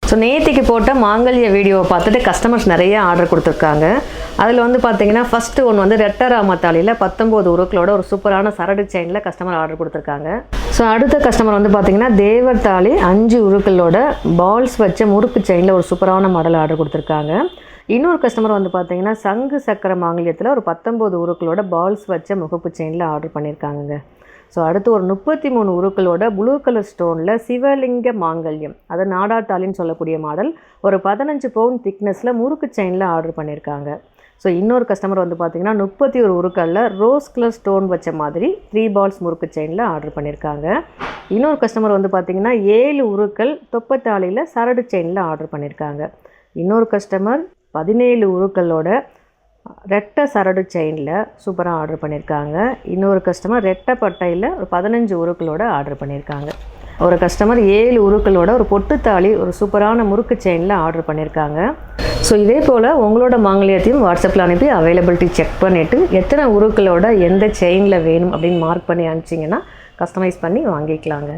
So நேற்றுக்கு போட்ட மாங்கல்ய வீடியோவை பார்த்துட்டு கஸ்டமர்ஸ் நிறைய ஆர்டர் கொடுத்துருக்காங்க. அதில் வந்து பார்த்தீங்கன்னா ஃபஸ்ட்டு ஒன்று வந்து ரெட்டராமத்தாளியில் 19 உருக்களோட ஒரு சூப்பரான சரடு செயினில் கஸ்டமர் ஆர்டர் கொடுத்துருக்காங்க. ஸோ அடுத்த கஸ்டமர் வந்து பார்த்தீங்கன்னா தேவர் தாலி 5 உருக்களோட பால்ஸ் வச்ச முறுக்கு செயினில் ஒரு சூப்பரான மாடல் ஆர்டர் கொடுத்துருக்காங்க. இன்னொரு கஸ்டமர் வந்து பார்த்தீங்கன்னா சங்கு சக்கர மாங்கல்யத்தில் ஒரு 19 உருக்களோட பால்ஸ் வச்ச முகப்பு செயினில் ஆர்டர் பண்ணியிருக்காங்க. ஸோ அடுத்து ஒரு 33 உருக்களோட ப்ளூ கலர் ஸ்டோனில் சிவலிங்க மாங்கல்யம், அது நாடாத்தாலின்னு சொல்லக்கூடிய மாடல், ஒரு 15 பவுன் திக்னஸில் முறுக்கு செயினில் ஆர்டர் பண்ணியிருக்காங்க. ஸோ இன்னொரு கஸ்டமர் வந்து பார்த்திங்கன்னா 31 உருக்களில் ரோஸ் கலர் ஸ்டோன் வச்ச மாதிரி 3 பால்ஸ் முறுக்கு செயினில் ஆர்டர் பண்ணியிருக்காங்க. இன்னொரு கஸ்டமர் வந்து பார்த்திங்கன்னா 7 உருக்கள் தொப்பத்தாளியில் சரடு செயினில் ஆர்டர் பண்ணியிருக்காங்க. இன்னொரு கஸ்டமர் 17 உருக்களோட ரெட்டை சரடு செயினில் சூப்பராக ஆர்டர் பண்ணியிருக்காங்க. இன்னொரு கஸ்டமர் ரெட்டை பட்டையில் ஒரு 15 உருக்களோட ஆர்டர் பண்ணியிருக்காங்க. ஒரு கஸ்டமர் 7 உருக்களோட ஒரு பொட்டுத்தாளி ஒரு சூப்பரான முறுக்கு செயினில் ஆர்டர் பண்ணியிருக்காங்க. ஸோ இதே போல் உங்களோட மாங்கல்யத்தையும் வாட்ஸ்அப்பில் அனுப்பி அவைலபிலிட்டி செக் பண்ணிவிட்டு எத்தனை உருக்களோட எந்த செயினில் வேணும் அப்படின்னு மார்க் பண்ணி அனுப்பிச்சிங்கன்னா கஸ்டமைஸ் பண்ணி வாங்கிக்கலாங்க.